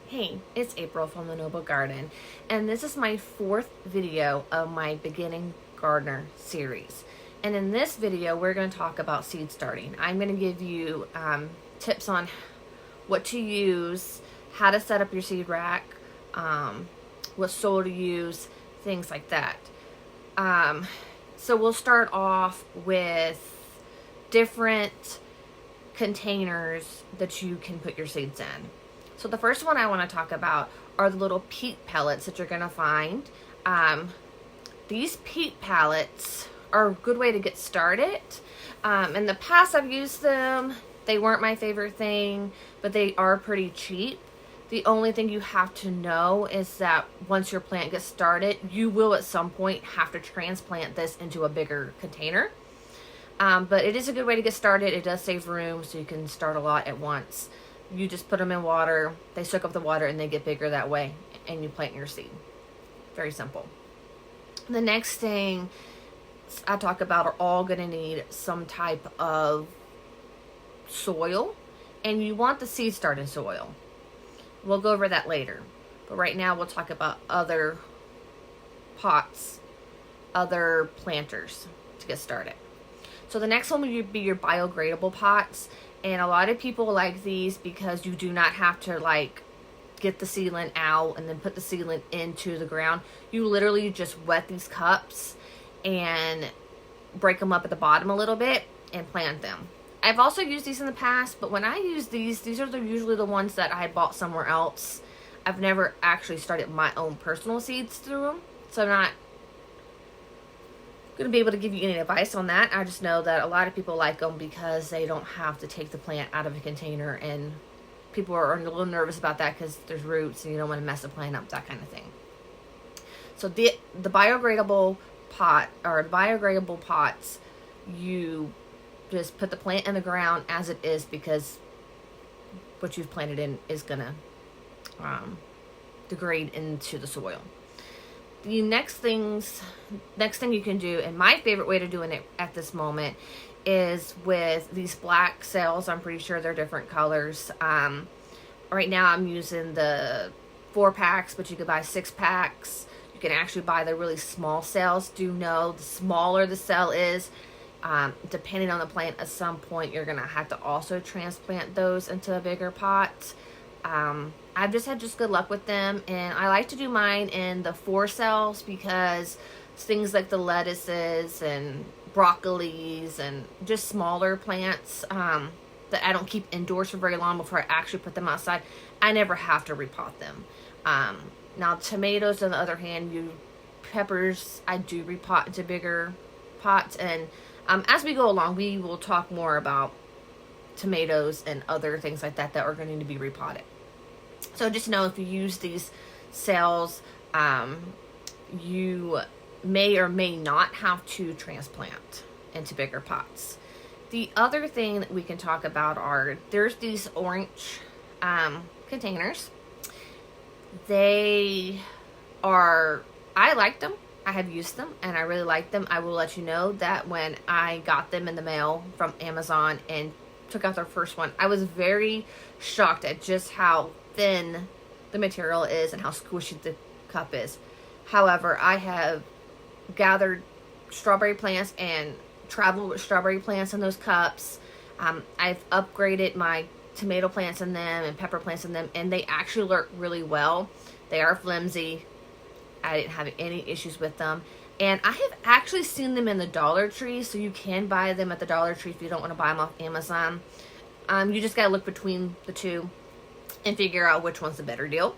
Hey, it's April from the Noble Garden, and this is my fourth video of my Beginning Gardener series. And in this video, we're going to talk about seed starting. I'm going to give you tips on what to use, how to set up your seed rack, what soil to use, things like that. So we'll start off with different containers that you can put your seeds in. So the first one I want to talk about are the little peat pellets that you're going to find. These peat pellets are a good way to get started. In the past I've used them. They weren't my favorite thing, but they are pretty cheap. The only thing you have to know is that once your plant gets started, you will at some point have to transplant this into a bigger container. But it is a good way to get started. It does save room, so you can start a lot at once. You just put them in water, they soak up the water, and they get bigger that way, and you plant your seed. Very simple. The next thing I talk about are all going to need some type of soil, and you want the seed starting soil. We'll go over that later. But right now we'll talk about other pots, other planters to get started. So the next one would be your biodegradable pots. And a lot of people like these because you do not have to get the seedling out and then put the seedling into the ground. You literally just wet these cups and break them up at the bottom a little bit and plant them. I've also used these in the past, but when I use these are usually the ones that I bought somewhere else. I've never actually started my own personal seeds through them, so I'm not going to be able to give you any advice on that. I just know that a lot of people like them because they don't have to take the plant out of a container, and people are a little nervous about that because there's roots and you don't want to mess the plant up, that kind of thing. So the biodegradable pot or biodegradable pots, you just put the plant in the ground as it is because what you've planted in is going to degrade into the soil. The next thing you can do, and my favorite way to do it at this moment, is with these black cells. I'm pretty sure they're different colors. Right now I'm using the 4-packs, but you could buy 6-packs. You can actually buy the really small cells. Do know the smaller the cell is, depending on the plant, at some point you're going to have to also transplant those into a bigger pot. I've just had good luck with them, and I like to do mine in the 4 cells because things like the lettuces and broccolis and just smaller plants that I don't keep indoors for very long before I actually put them outside, I never have to repot them. Now tomatoes, on the other hand, peppers, I do repot into bigger pots, and as we go along, we will talk more about tomatoes and other things like that are going to be repotted. So just know if you use these cells, you may or may not have to transplant into bigger pots. The other thing that we can talk about there's these orange containers. I like them. I have used them and I really like them. I will let you know that when I got them in the mail from Amazon and took out their first one, I was very shocked at just how thin the material is and how squishy the cup is. However, I have gathered strawberry plants and traveled with strawberry plants in those cups. I've upgraded my tomato plants in them and pepper plants in them, and they actually work really well. They are flimsy. I didn't have any issues with them. And I have actually seen them in the Dollar Tree, so you can buy them at the Dollar Tree if you don't want to buy them off Amazon. You just got to look between the two and figure out which one's the better deal.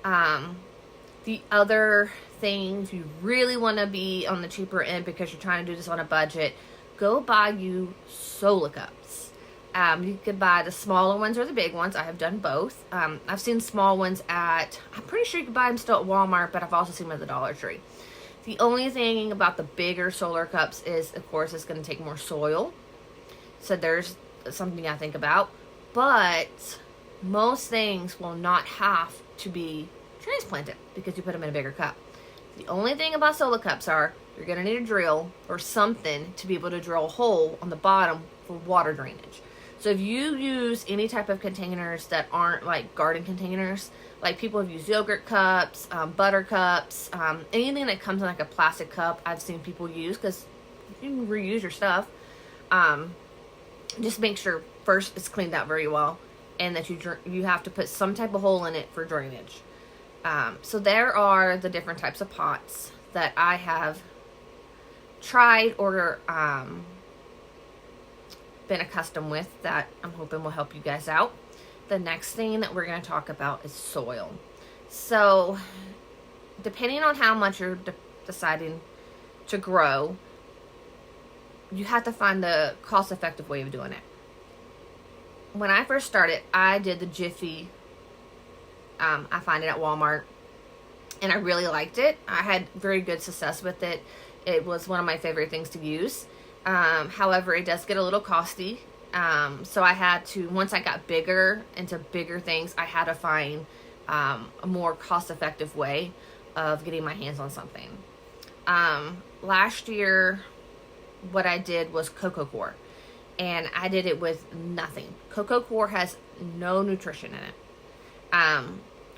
The other thing, if you really want to be on the cheaper end because you're trying to do this on a budget, go buy you Solo cups. You could buy the smaller ones or the big ones. I have done both. I've seen small ones I'm pretty sure you can buy them still at Walmart, but I've also seen them at the Dollar Tree. The only thing about the bigger Solo cups is, of course, it's going to take more soil. So there's something I think about. But most things will not have to be transplanted because you put them in a bigger cup. The only thing about Solo cups you're going to need a drill or something to be able to drill a hole on the bottom for water drainage. So if you use any type of containers that aren't like garden containers, like people have used yogurt cups, butter cups, anything that comes in like a plastic cup, I've seen people use, because you can reuse your stuff. Just make sure first it's cleaned out very well, and that you have to put some type of hole in it for drainage. So there are the different types of pots that I have tried or been accustomed with, that I'm hoping will help you guys out. The next thing that we're going to talk about is soil. So depending on how much you're deciding to grow, you have to find the cost-effective way of doing it. When I first started, I did the Jiffy. I find it at Walmart, and I really liked it. I had very good success with it. It was one of my favorite things to use. However, it does get a little costly. So I had to, once I got bigger into bigger things, I had to find a more cost-effective way of getting my hands on something. Last year, what I did was Coco Coir, and I did it with nothing. Coco Coir has no nutrition in it.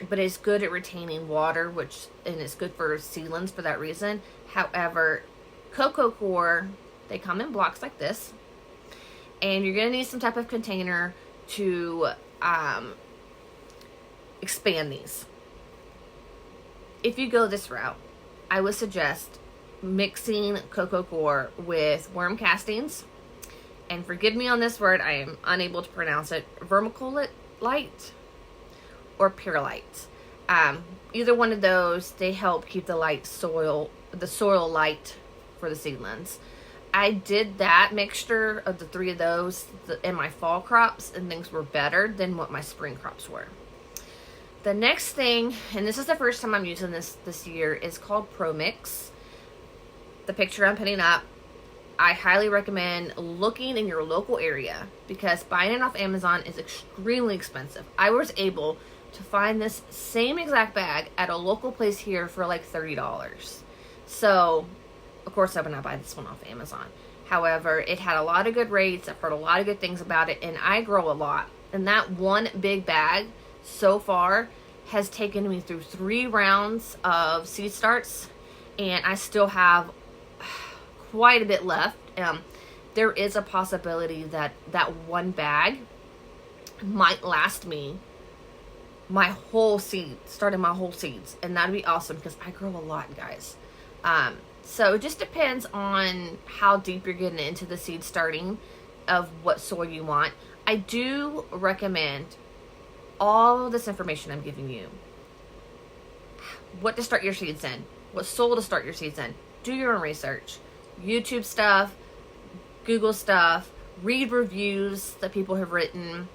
But it's good at retaining water, and it's good for seedlings for that reason. However, Coco Coir, they come in blocks like this, and you're going to need some type of container to expand these. If you go this route, I would suggest mixing Coco Coir with worm castings, and forgive me on this word, I am unable to pronounce it, vermiculite or perlite. Either one of those, they help keep the soil light for the seedlings. I did that mixture of the three of those in my fall crops, and things were better than what my spring crops were. The next thing, and this is the first time I'm using this year, is called Pro Mix. The picture I'm putting up, I highly recommend looking in your local area, because buying it off Amazon is extremely expensive. I was able to find this same exact bag at a local place here for like $30. So, of course, I would not buy this one off Amazon. However, it had a lot of good rates. I've heard a lot of good things about it, and I grow a lot. And that one big bag so far has taken me through 3 rounds of seed starts, and I still have quite a bit left. There is a possibility that that one bag might last me my whole seeds, and that'd be awesome, because I grow a lot, guys. So it just depends on how deep you're getting into the seed starting of what soil you want. I do recommend all this information I'm giving you. What to start your seeds in, what soil to start your seeds in. Do your own research. YouTube stuff, Google stuff, read reviews that people have written.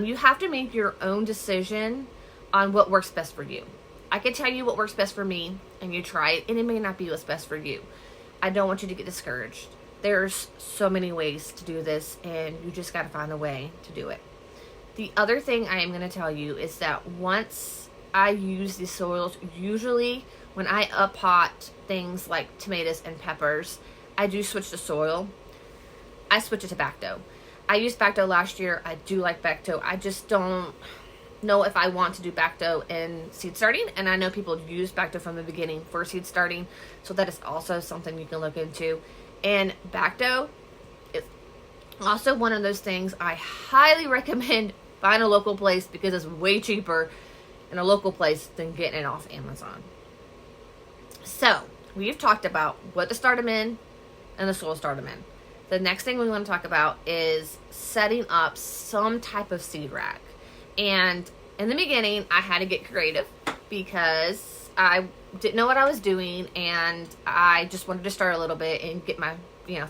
You have to make your own decision on what works best for you. I can tell you what works best for me, and you try it, and it may not be what's best for you. I don't want you to get discouraged. There's so many ways to do this, and you just got to find a way to do it. The other thing I am going to tell you is that once I use these soils, usually when I up-pot things like tomatoes and peppers, I do switch the soil. I switch it to Bacto. I used Bacto last year. I do like Bacto. I just don't know if I want to do Bacto in seed starting, and I know people use Bacto from the beginning for seed starting, so that is also something you can look into. And Bacto is also one of those things I highly recommend find a local place, because it's way cheaper in a local place than getting it off Amazon. So we've talked about what to start them in and the soil to start them in. The next thing we want to talk about is setting up some type of seed rack. And in the beginning, I had to get creative, because I didn't know what I was doing, and I just wanted to start a little bit and get my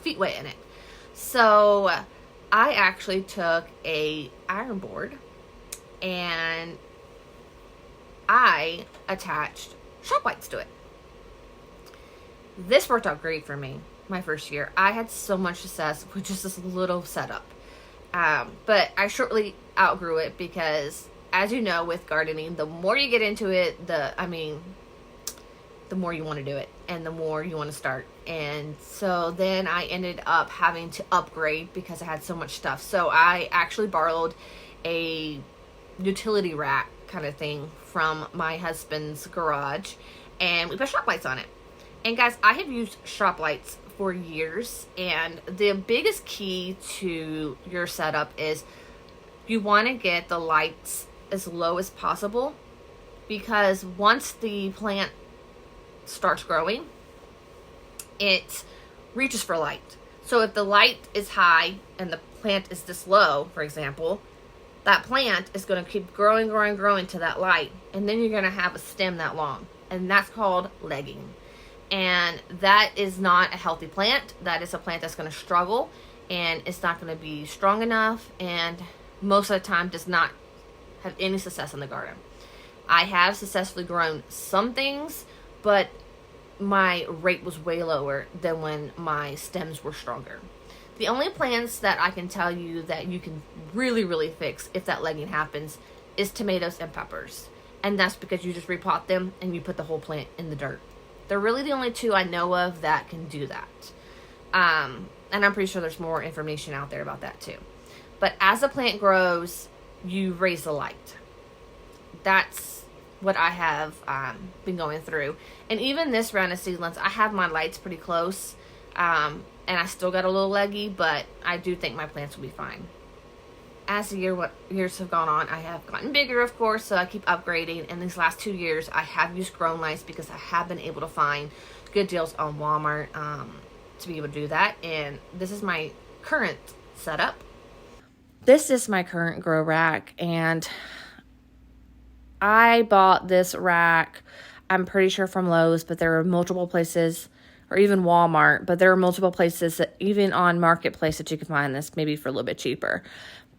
feet wet in it. So I actually took a iron board and I attached shop lights to it. This worked out great for me my first year. I had so much success with just this little setup. But I shortly outgrew it, because as you know, with gardening, the more you get into it, the more you want to do it and the more you want to start. And so then I ended up having to upgrade because I had so much stuff. So I actually borrowed a utility rack kind of thing from my husband's garage, and we put shop lights on it. And guys, I have used shop lights for years, and the biggest key to your setup is you want to get the lights as low as possible, because once the plant starts growing, it reaches for light. So if the light is high and the plant is this low, for example, that plant is going to keep growing to that light, and then you're going to have a stem that long, and that's called legging. And that is not a healthy plant. That is a plant that's going to struggle, and it's not going to be strong enough, and most of the time does not have any success in the garden. I have successfully grown some things, but my rate was way lower than when my stems were stronger. The only plants that I can tell you that you can really fix if that legging happens is tomatoes and peppers. And that's because you just repot them and you put the whole plant in the dirt. They're really the only two I know of that can do that. And I'm pretty sure there's more information out there about that too. But as a plant grows, you raise the light. That's what I have been going through. And even this round of seedlings, I have my lights pretty close. And I still got a little leggy, but I do think my plants will be fine. As the years have gone on, I have gotten bigger, of course, so I keep upgrading. And these last 2 years, I have used Grown Lights because I have been able to find good deals on Walmart to be able to do that. And this is my current setup. This is my current grow rack, and I bought this rack, I'm pretty sure from Lowe's, but there are multiple places, or even Walmart, but there are multiple places that even on Marketplace that you can find this maybe for a little bit cheaper.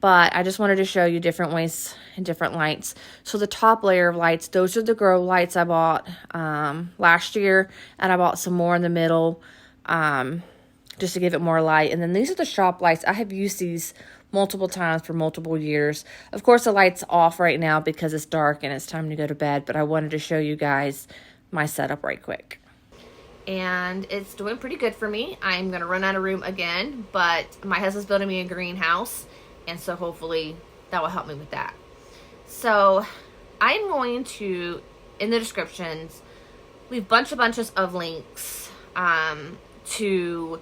But I just wanted to show you different ways and different lights. So the top layer of lights, those are the grow lights I bought last year, and I bought some more in the middle just to give it more light. And then these are the shop lights. I have used these multiple times for multiple years. Of course, the light's off right now because it's dark and it's time to go to bed, but I wanted to show you guys my setup right quick. And it's doing pretty good for me. I'm going to run out of room again, but my husband's building me a greenhouse, and so hopefully that will help me with that. So I'm going to, in the descriptions, leave bunches of links to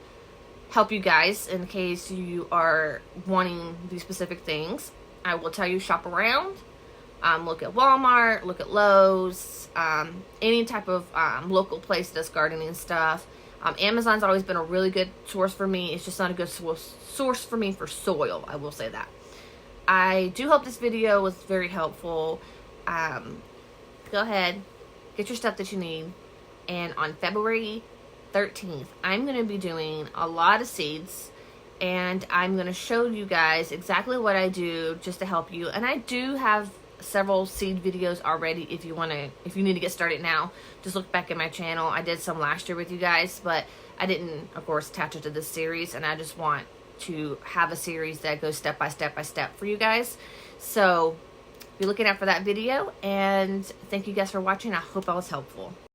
help you guys in case you are wanting these specific things. I will tell you, shop around. Look at Walmart, look at Lowe's, any type of local place that does gardening stuff. Amazon's always been a really good source for me. It's just not a good source for me for soil, I will say that. I do hope this video was very helpful. Go ahead, get your stuff that you need. And on February 13th, I'm going to be doing a lot of seeds, and I'm going to show you guys exactly what I do just to help you. And I do have several seed videos already. If you need to get started now, just look back at my channel. I did some last year with you guys, but I didn't, of course, attach it to this series, and I just want to have a series that goes step by step for you guys. So be looking out for that video, and thank you guys for watching. I hope I was helpful.